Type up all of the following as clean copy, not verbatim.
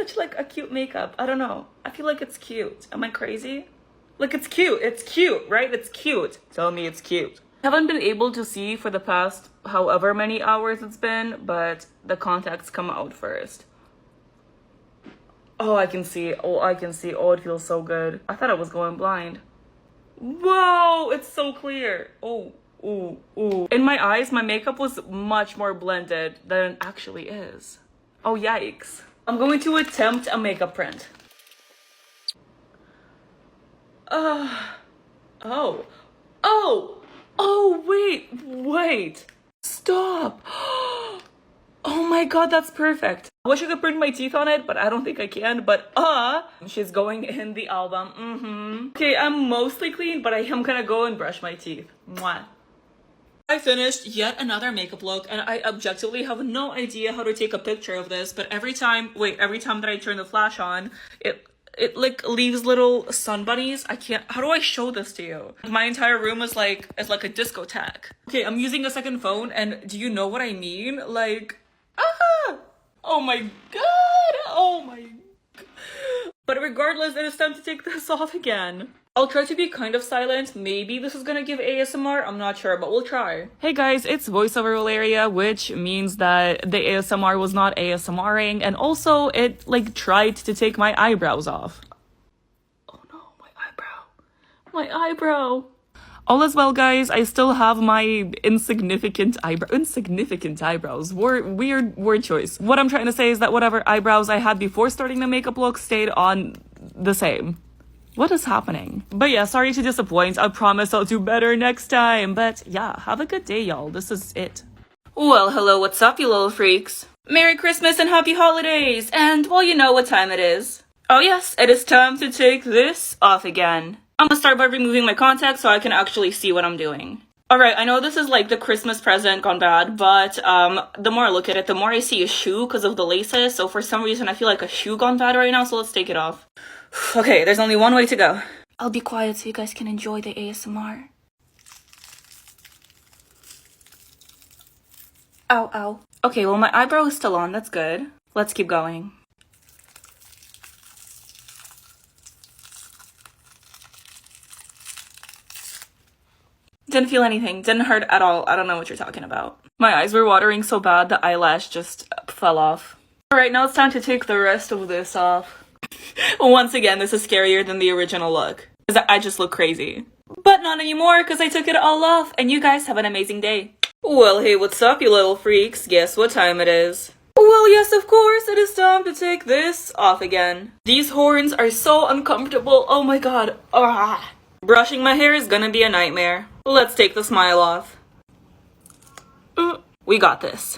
such like a cute makeup. I don't know. I feel like it's cute. Am I crazy? Like it's cute. It's cute, right? It's cute. Tell me it's cute. I haven't been able to see for the past however many hours it's been, but the contacts come out first. Oh, I can see. Oh, I can see. Oh, it feels so good. I thought I was going blind. Whoa, it's so clear. Oh, ooh, ooh. In my eyes, my makeup was much more blended than it actually is. Oh, yikes. I'm going to attempt a makeup print. Oh, wait. Stop. Oh my god, that's perfect. I wish I could print my teeth on it, but I don't think I can. But she's going in the album. Okay, I'm mostly clean, but I am gonna go and brush my teeth. Mwah. I finished yet another makeup look, and I objectively have no idea how to take a picture of this, but every time that I turn the flash on, it like leaves little sun bunnies. I can't, how do I show this to you? My entire room is like a discotheque. Okay, I'm using a second phone, and do you know what I mean? Like, oh my god, oh my god. But regardless, it is time to take this off again. I'll try to be kind of silent. Maybe this is gonna give ASMR. I'm not sure, but we'll try. Hey guys, it's voiceover Valeria, which means that the ASMR was not ASMRing, and also it like tried to take my eyebrows off. Oh no, my eyebrow. All is well, guys. I still have my insignificant eyebrows. Weird word choice. What I'm trying to say is that whatever eyebrows I had before starting the makeup look stayed on the same. What is happening? But yeah, sorry to disappoint. I promise I'll do better next time. But yeah, have a good day, y'all. This is it. Well, hello, what's up, you little freaks? Merry Christmas and Happy Holidays! And, well, you know what time it is. Oh yes, it is time to take this off again. I'm gonna start by removing my contacts so I can actually see what I'm doing. Alright, I know this is like the Christmas present gone bad, but the more I look at it, the more I see a shoe because of the laces. So for some reason, I feel like a shoe gone bad right now, so let's take it off. Okay, there's only one way to go. I'll be quiet so you guys can enjoy the ASMR. Ow, ow. Okay, well my eyebrow is still on, that's good. Let's keep going. Didn't feel anything, didn't hurt at all. I don't know what you're talking about. My eyes were watering so bad the eyelash just fell off. Alright, now it's time to take the rest of this off. Once again, this is scarier than the original look, because I just look crazy. But not anymore, because I took it all off, and you guys have an amazing day. Well, hey, what's up, you little freaks? Guess what time it is? Well, yes, of course, it is time to take this off again. These horns are so uncomfortable, oh my god. Brushing my hair is gonna be a nightmare. Let's take the smile off. We got this.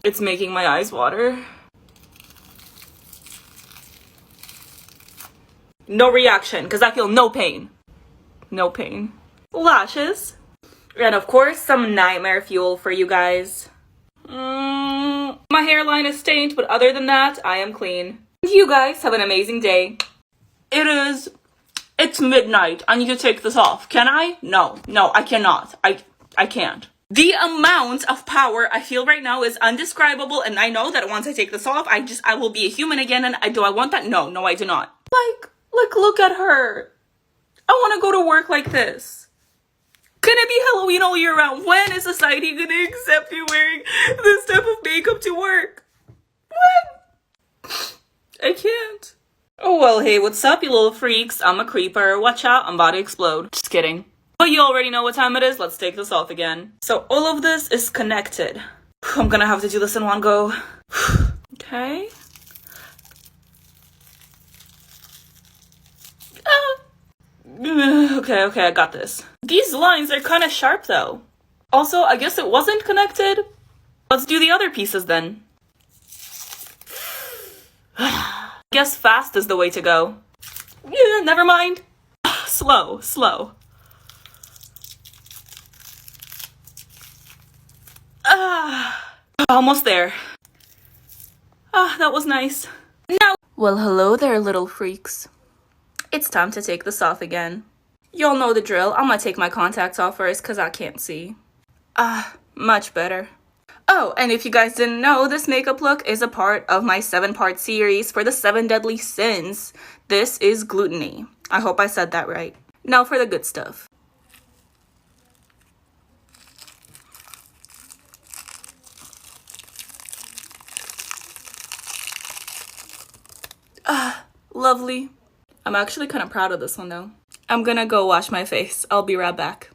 It's making my eyes water. No reaction, because I feel no pain. No pain. Lashes. And of course, some nightmare fuel for you guys. My hairline is stained, but other than that, I am clean. You guys have an amazing day. It's midnight. I need to take this off. Can I? No, I cannot. I can't. The amount of power I feel right now is indescribable, and I know that once I take this off, I will be a human again, and do I want that? No, I do not. Like, look at her. I want to go to work like this. Can it be Halloween all year round? When is society gonna accept you wearing this type of makeup to work? When? I can't. Oh, well, hey, what's up, you little freaks? I'm a creeper. Watch out, I'm about to explode. Just kidding. But you already know what time it is. Let's take this off again. So all of this is connected. I'm gonna have to do this in one go. Okay. Okay, I got this. These lines are kind of sharp though. Also, I guess it wasn't connected. Let's do the other pieces then. Guess fast is the way to go. Yeah, never mind. Slow. Almost there. That was nice. Now, well, hello there, little freaks. It's time to take this off again. Y'all know the drill. I'm gonna take my contacts off first because I can't see. Much better. Oh, and if you guys didn't know, this makeup look is a part of my 7-part series for the 7 deadly sins. This is gluttony. I hope I said that right. Now for the good stuff. Lovely. I'm actually kind of proud of this one though. I'm gonna go wash my face. I'll be right back.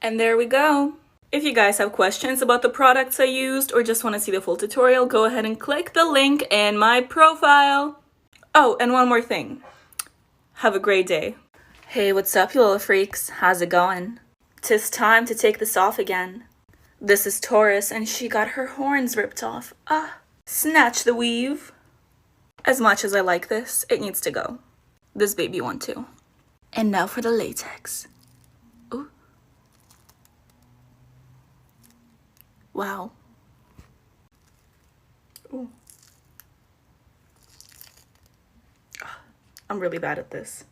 And there we go. If you guys have questions about the products I used or just want to see the full tutorial, go ahead and click the link in my profile. Oh, and one more thing. Have a great day. Hey, what's up, you little freaks? How's it going? 'Tis time to take this off again. This is Taurus, and she got her horns ripped off. Snatch the weave. As much as I like this, it needs to go. This baby one too. And now for the latex. Ooh. Wow. Ooh. I'm really bad at this.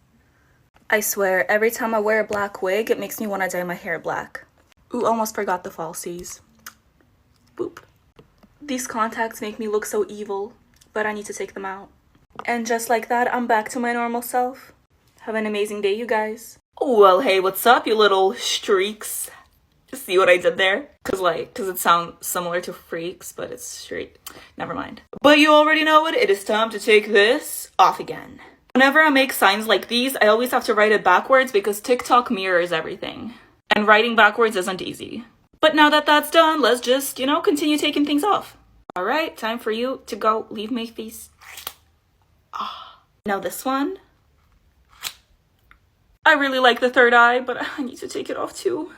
I swear, every time I wear a black wig, it makes me want to dye my hair black. Ooh, almost forgot the falsies. Boop. These contacts make me look so evil, but I need to take them out. And just like that, I'm back to my normal self. Have an amazing day, you guys. Well, hey, what's up, you little streaks? See what I did there? Cause it sounds similar to freaks, but it's straight. Never mind. But you already know it. It is time to take this off again. Whenever I make signs like these, I always have to write it backwards because TikTok mirrors everything. And writing backwards isn't easy. But now that that's done, let's just, continue taking things off. All right, time for you to go leave my face. Now this one. I really like the third eye, but I need to take it off too.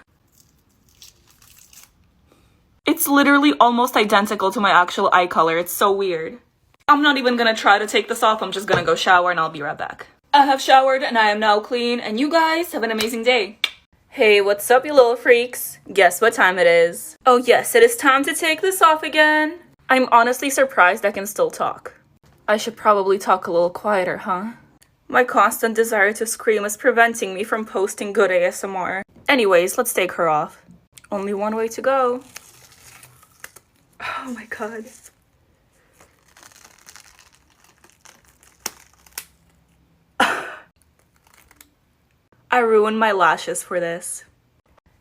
It's literally almost identical to my actual eye color. It's so weird. I'm not even gonna try to take this off. I'm just gonna go shower and I'll be right back. I have showered and I am now clean, and you guys have an amazing day. Hey, what's up, you little freaks? Guess what time it is? Oh yes, it is time to take this off again. I'm honestly surprised I can still talk. I should probably talk a little quieter, huh? My constant desire to scream is preventing me from posting good ASMR. Anyways, let's take her off. Only one way to go. Oh my god. I ruined my lashes for this.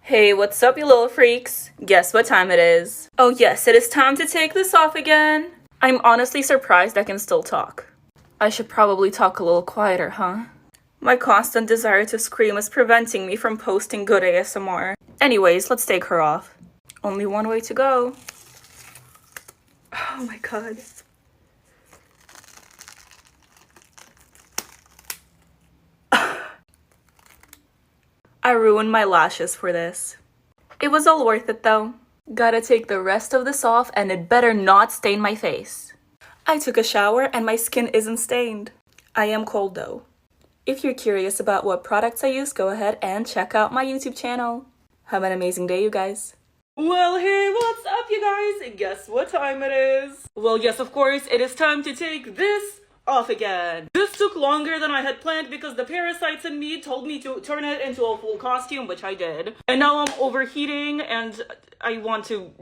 Hey, what's up, you little freaks? Guess what time it is? Oh yes, it is time to take this off again. I'm honestly surprised I can still talk. I should probably talk a little quieter, huh? My constant desire to scream is preventing me from posting good ASMR. Anyways, let's take her off. Only one way to go. Oh my god. I ruined my lashes for this. It was all worth it though. Gotta take the rest of this off and it better not stain my face. I took a shower and my skin isn't stained. I am cold though. If you're curious about what products I use, go ahead and check out my YouTube channel. Have an amazing day, you guys. Well, hey, what's up, you guys? Guess what time it is? Well, yes, of course, it is time to take this off again. This took longer than I had planned because the parasites in me told me to turn it into a full costume, which I did. And now I'm overheating and I want to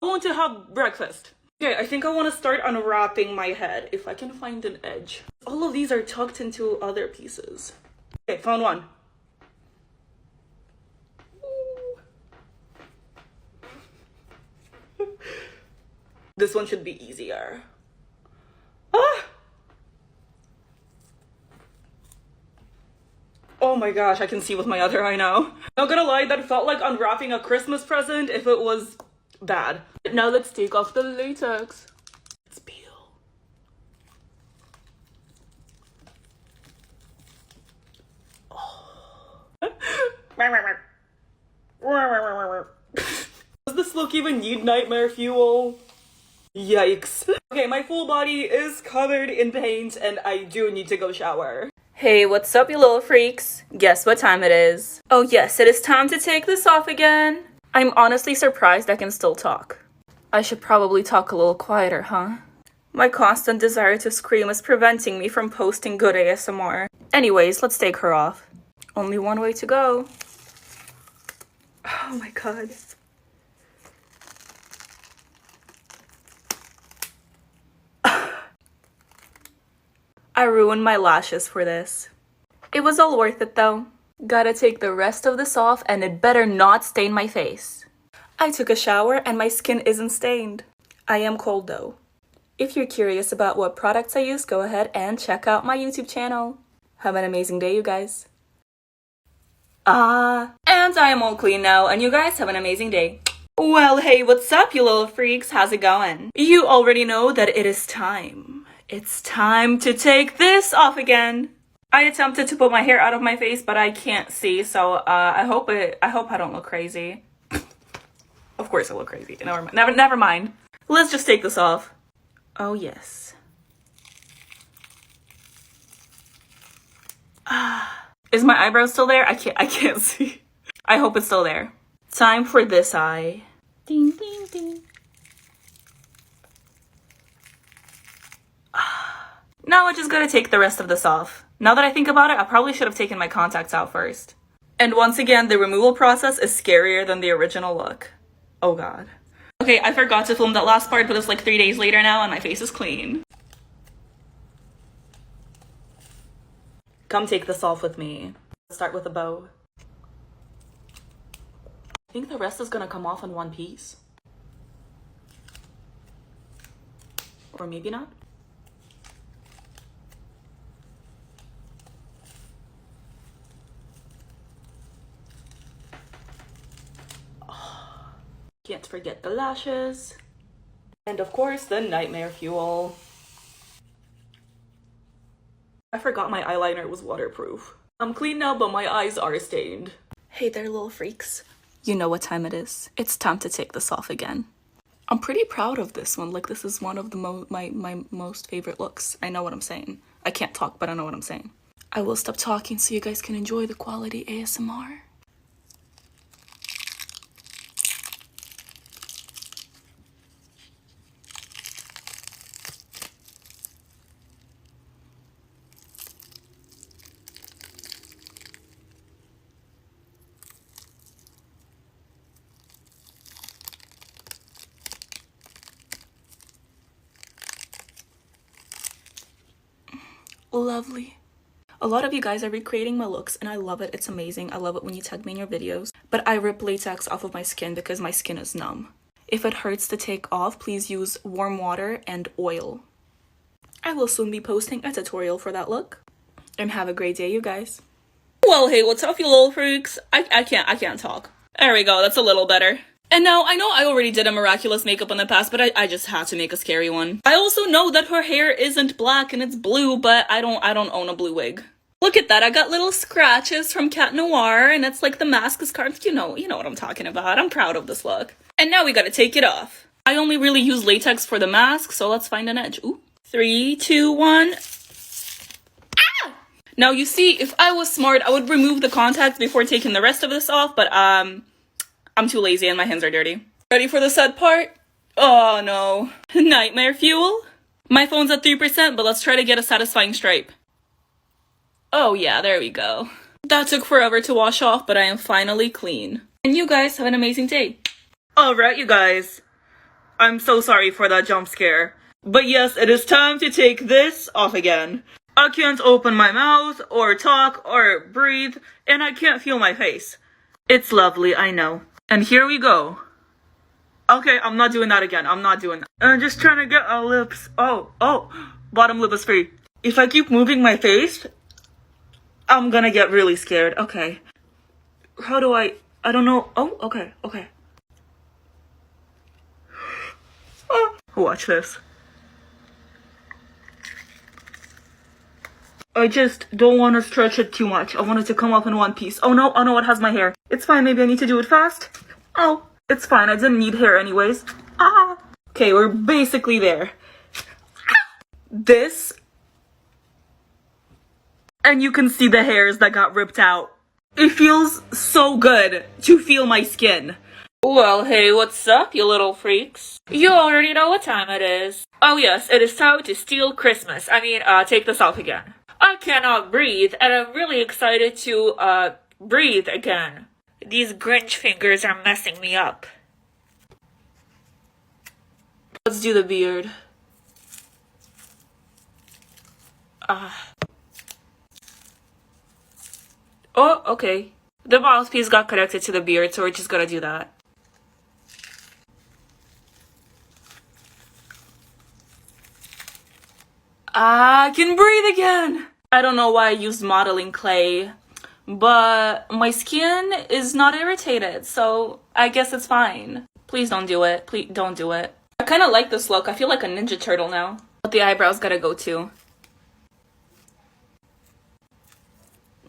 have breakfast. Okay, I think I want to start unwrapping my head if I can find an edge. All of these are tucked into other pieces. Okay, found one. This one should be easier. Oh my gosh, I can see with my other eye now. Not gonna lie, that felt like unwrapping a Christmas present if it was bad. Now let's take off the latex. Let's peel. Oh. Does this look even need nightmare fuel? Yikes. Okay, my full body is covered in paint and I do need to go shower. Hey, what's up, you little freaks? Guess what time it is? Oh yes, it is time to take this off again. I'm honestly surprised I can still talk. I should probably talk a little quieter, huh? My constant desire to scream is preventing me from posting good ASMR. Anyways, let's take her off. Only one way to go. Oh my god. I ruined my lashes for this. It was all worth it though. Gotta take the rest of this off and it better not stain my face. I took a shower and my skin isn't stained. I am cold though. If you're curious about what products I use, go ahead and check out my YouTube channel. Have an amazing day, you guys. And I am all clean now, and you guys have an amazing day. Well, hey, what's up, you little freaks? How's it going? You already know that it is time. It's time to take this off again. I attempted to put my hair out of my face, but I can't see, so I hope I don't look crazy. Of course I look crazy. Never mind. Let's just take this off. Oh yes. Is my eyebrow still there? I can't see. I hope it's still there. Time for this eye. Ding ding ding. Now I just gotta take the rest of this off. Now that I think about it, I probably should have taken my contacts out first. And once again, the removal process is scarier than the original look. Oh god. Okay, I forgot to film that last part, but it's like 3 days later now and my face is clean. Come take this off with me. Let's start with a bow. I think the rest is gonna come off in one piece. Or maybe not. Can't forget the lashes. And of course, the nightmare fuel. I forgot my eyeliner was waterproof. I'm clean now, but my eyes are stained. Hey there, little freaks. You know what time it is. It's time to take this off again. I'm pretty proud of this one. Like, this is one of the my most favorite looks. I know what I'm saying. I can't talk, but I know what I'm saying. I will stop talking so you guys can enjoy the quality ASMR. Lovely. A lot of you guys are recreating my looks and I love it. It's amazing. I love it when you tag me in your videos. But I rip latex off of my skin because my skin is numb. If it hurts to take off, please use warm water and oil. I will soon be posting a tutorial for that look. And have a great day, you guys. Well, hey, what's up, you little freaks? I can't talk. There we go. That's a little better. And now, I know I already did a miraculous makeup in the past, but I just had to make a scary one. I also know that her hair isn't black and it's blue, but I don't own a blue wig. Look at that, I got little scratches from Cat Noir, and it's like the mask is carved. You know what I'm talking about. I'm proud of this look. And now we gotta take it off. I only really use latex for the mask, so let's find an edge. Ooh. 3, 2, 1. Ah! Now you see, if I was smart, I would remove the contacts before taking the rest of this off, but I'm too lazy and my hands are dirty. Ready for the sad part? Oh no. Nightmare fuel? My phone's at 3%, but let's try to get a satisfying stripe. Oh yeah, there we go. That took forever to wash off, but I am finally clean. And you guys have an amazing day. Alright, you guys. I'm so sorry for that jump scare. But yes, it is time to take this off again. I can't open my mouth, or talk, or breathe, and I can't feel my face. It's lovely, I know. And here we go. Okay, I'm not doing that again. I'm not doing that. I'm just trying to get our lips. Oh, bottom lip is free. If I keep moving my face, I'm gonna get really scared. Okay. How do I don't know. Oh, okay. Watch this. I just don't want to stretch it too much. I want it to come up in one piece. Oh no, it has my hair. It's fine, maybe I need to do it fast. Oh, it's fine, I didn't need hair anyways. Okay, we're basically there. This. And you can see the hairs that got ripped out. It feels so good to feel my skin. Well, hey, what's up, you little freaks? You already know what time it is. Oh yes, it is time to steal Christmas. Take this off again. I cannot breathe, and I'm really excited to, breathe again. These Grinch fingers are messing me up. Let's do the beard. Oh, okay. The mouthpiece got connected to the beard, so we're just gonna do that. I can breathe again! I don't know why I used modeling clay, but my skin is not irritated, so I guess it's fine. Please don't do it. Please don't do it. I kind of like this look. I feel like a Ninja Turtle now. But the eyebrows gotta go too.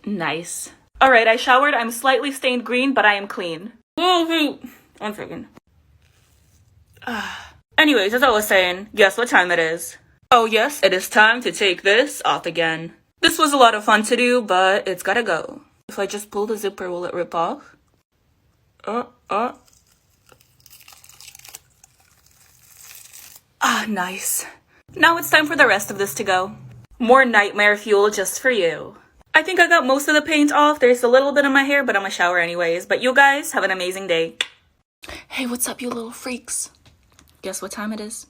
Nice. Alright, I showered. I'm slightly stained green, but I am clean. Oh, 1 second. Anyways, as I was saying, guess what time it is? Oh yes, it is time to take this off again. This was a lot of fun to do, but it's gotta go. If I just pull the zipper, will it rip off? Ah, nice. Now it's time for the rest of this to go. More nightmare fuel just for you. I think I got most of the paint off. There's a little bit in my hair, but I'm gonna shower anyways. But you guys have an amazing day. Hey, what's up, you little freaks? Guess what time it is?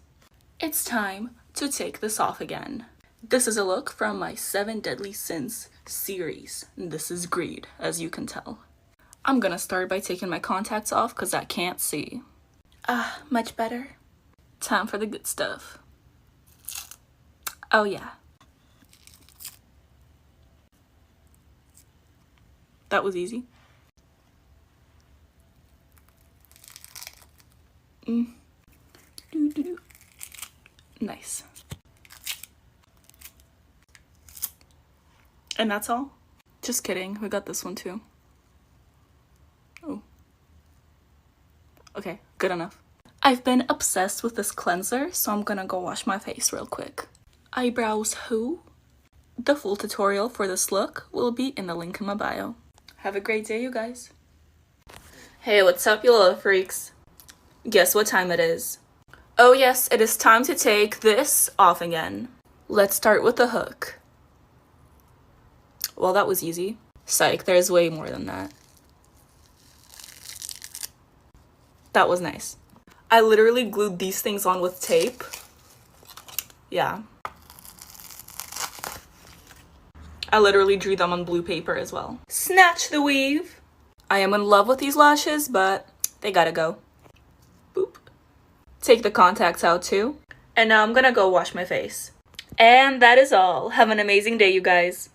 It's time to take this off again. This is a look from my 7 Deadly Sins series. This is greed, as you can tell. I'm gonna start by taking my contacts off because I can't see. Much better. Time for the good stuff. Oh yeah. That was easy. Nice. And that's all? Just kidding. We got this one too. Oh. Okay, good enough. I've been obsessed with this cleanser, so I'm gonna go wash my face real quick. Eyebrows who? The full tutorial for this look will be in the link in my bio. Have a great day, you guys. Hey, what's up, you little freaks? Guess what time it is? Oh yes, it is time to take this off again. Let's start with the hook. Well, that was easy. Psych, there's way more than that. That was nice. I literally glued these things on with tape. Yeah. I literally drew them on blue paper as well. Snatch the weave. I am in love with these lashes, but they gotta go. Boop. Take the contacts out too. And now I'm gonna go wash my face. And that is all. Have an amazing day, you guys.